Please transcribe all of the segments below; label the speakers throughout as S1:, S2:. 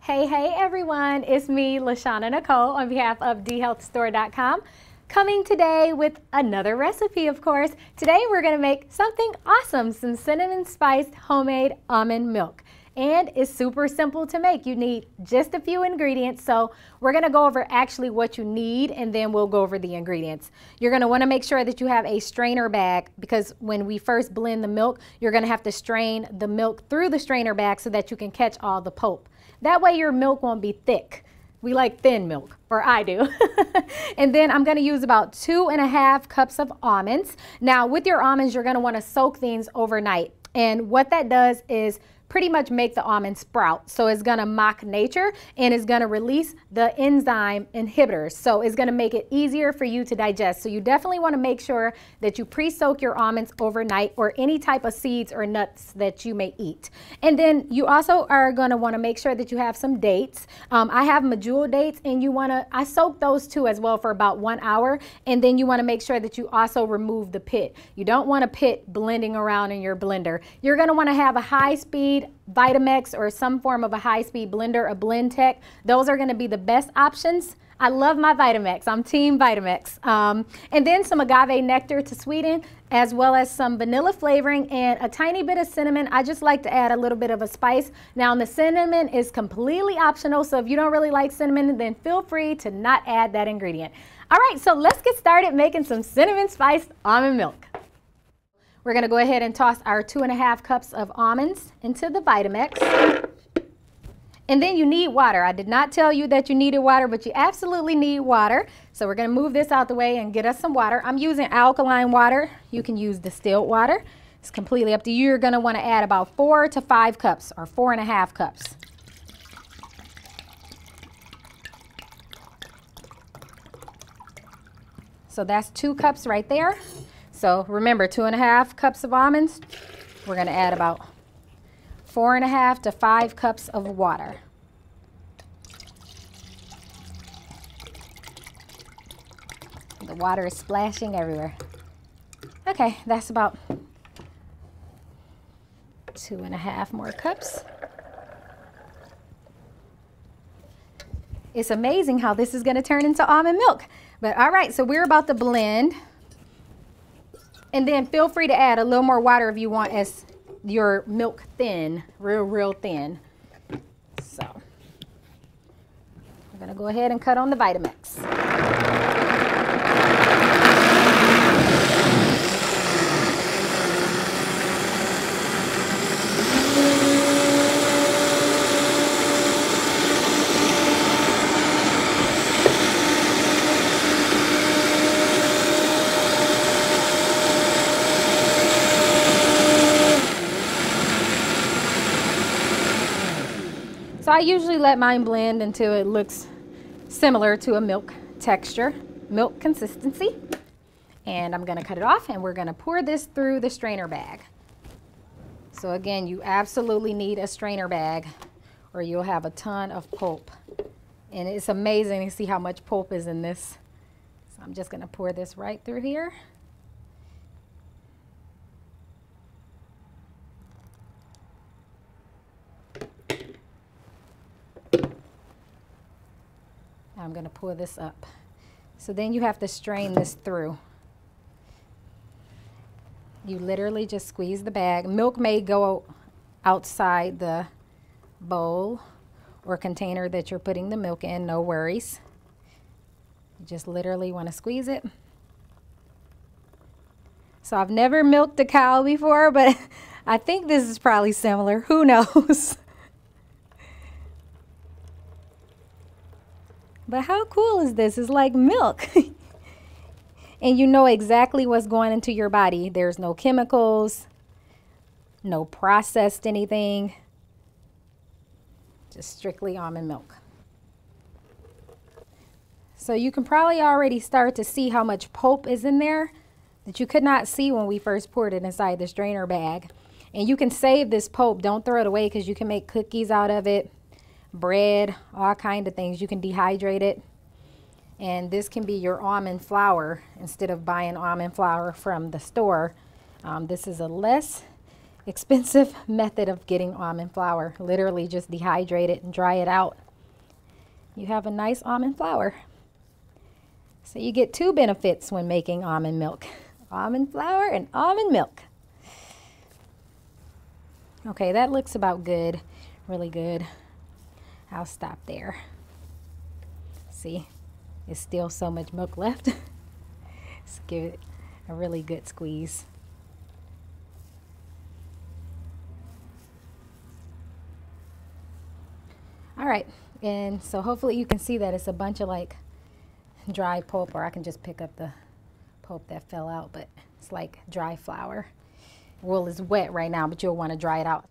S1: Hey everyone, it's me, LaShawna Nicole, on behalf of dhealthstore.com, coming today with another recipe, of course. Today we're gonna make something awesome, some cinnamon spiced homemade almond milk. And it's super simple to make. You need just a few ingredients. So we're gonna go over actually what you need and then we'll go over the ingredients. You're gonna wanna make sure that you have a strainer bag because when we first blend the milk, you're gonna have to strain the milk through the strainer bag so that you can catch all the pulp. That way your milk won't be thick. We like thin milk, or I do. And then I'm gonna use about 2.5 cups of almonds. Now with your almonds, you're gonna wanna soak these overnight. And what that does is pretty much make the almond sprout. So it's gonna mock nature and it's gonna release the enzyme inhibitors. So it's gonna make it easier for you to digest. So you definitely wanna make sure that you pre-soak your almonds overnight or any type of seeds or nuts that you may eat. And then you also are gonna wanna make sure that you have some dates. I have medjool dates and I soak those too as well for about 1 hour. And then you wanna make sure that you also remove the pit. You don't want a pit blending around in your blender. You're gonna wanna have a high-speed Vitamix or some form of a high-speed blender, a Blendtec. Those are going to be the best options. I love my Vitamix. I'm team Vitamix. And then some agave nectar to sweeten, as well as some vanilla flavoring and a tiny bit of cinnamon. I just like to add a little bit of a spice. Now the cinnamon is completely optional, so if you don't really like cinnamon, then feel free to not add that ingredient. All right, so let's get started making some cinnamon spiced almond milk. We're gonna go ahead and toss our 2.5 cups of almonds into the Vitamix. And then you need water. I did not tell you that you needed water, but you absolutely need water. So we're gonna move this out the way and get us some water. I'm using alkaline water. You can use distilled water. It's completely up to you. You're gonna wanna add about 4 to 5 cups or 4.5 cups. So that's 2 cups right there. So remember, 2.5 cups of almonds, we're gonna add about 4.5 to 5 cups of water. The water is splashing everywhere. Okay, that's about 2.5 more cups. It's amazing how this is gonna turn into almond milk. But all right, so we're about to blend. And then feel free to add a little more water if you want as your milk thin, real thin. So I'm gonna go ahead and cut on the Vitamix. So I usually let mine blend until it looks similar to a milk texture, milk consistency. And I'm gonna cut it off and we're gonna pour this through the strainer bag. So again, you absolutely need a strainer bag or you'll have a ton of pulp. And it's amazing to see how much pulp is in this. So I'm just gonna pour this right through here. I'm going to pour this up. So then you have to strain this through. You literally just squeeze the bag. Milk may go outside the bowl or container that you're putting the milk in, no worries. You just literally want to squeeze it. So I've never milked a cow before, but I think this is probably similar. Who knows? But how cool is this? It's like milk. And you know exactly what's going into your body. There's no chemicals, no processed anything. Just strictly almond milk. So you can probably already start to see how much pulp is in there that you could not see when we first poured it inside the strainer bag. And you can save this pulp. Don't throw it away because you can make cookies out of it. Bread, all kind of things. You can dehydrate it, and this can be your almond flour instead of buying almond flour from the store. This is a less expensive method of getting almond flour. Literally just dehydrate it and dry it out. You have a nice almond flour. So you get two benefits when making almond milk. Almond flour and almond milk. Okay, that looks about good. Really good. I'll stop there. See, there's still so much milk left. Let's give it a really good squeeze. All right, and so hopefully you can see that it's a bunch of like dry pulp, or I can just pick up the pulp that fell out, but it's like dry flour. Well, it's wet right now, but you'll want to dry it out.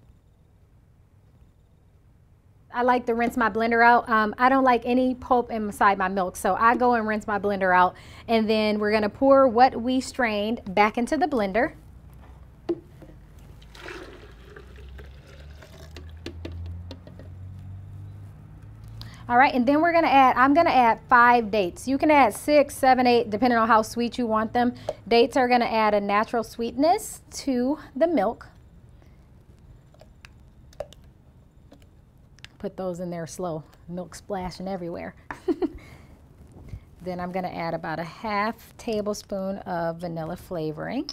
S1: I like to rinse my blender out. I don't like any pulp inside my milk, so I go and rinse my blender out, and then we're gonna pour what we strained back into the blender. All right, and then we're gonna add, I'm gonna add 5 dates. You can add 6, 7, 8, depending on how sweet you want them. Dates are gonna add a natural sweetness to the milk. Put those in there slow, milk splashing everywhere. Then I'm gonna add about a half tablespoon of vanilla flavoring.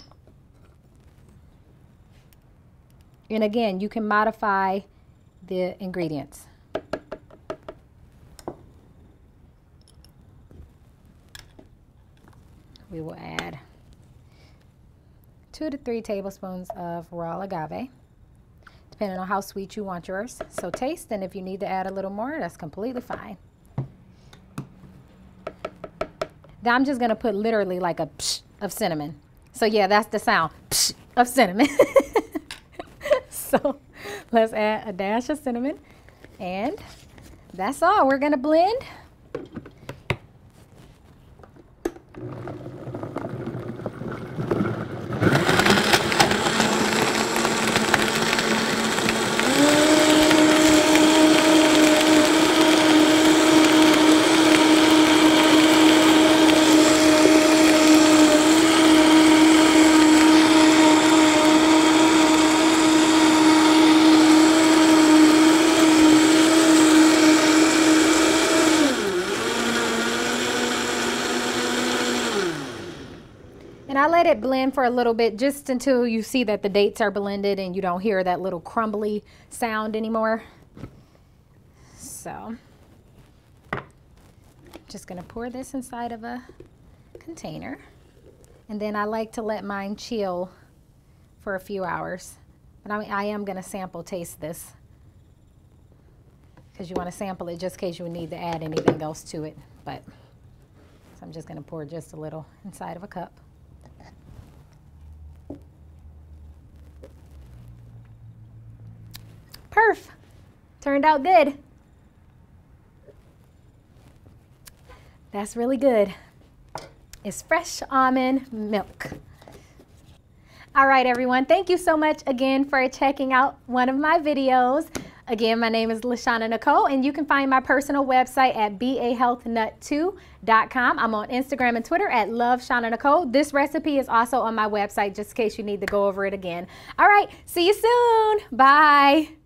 S1: And again, you can modify the ingredients. We will add 2 to 3 tablespoons of raw agave, depending on how sweet you want yours. So taste, and if you need to add a little more, that's completely fine. Now I'm just gonna put literally like a psh of cinnamon. So yeah, that's the sound, psh of cinnamon. So let's add a dash of cinnamon, and that's all. We're gonna blend. And I let it blend for a little bit, just until you see that the dates are blended and you don't hear that little crumbly sound anymore. So, just gonna pour this inside of a container. And then I like to let mine chill for a few hours. And I am gonna sample taste this, because you wanna sample it just in case you need to add anything else to it. But, so I'm just gonna pour just a little inside of a cup. Perf! Turned out good. That's really good. It's fresh almond milk. All right, everyone. Thank you so much again for checking out one of my videos. Again, my name is LaShawna Nicole, and you can find my personal website at bahealthnut2.com. I'm on Instagram and Twitter at LoveShawnaNicole. This recipe is also on my website, just in case you need to go over it again. All right, see you soon. Bye.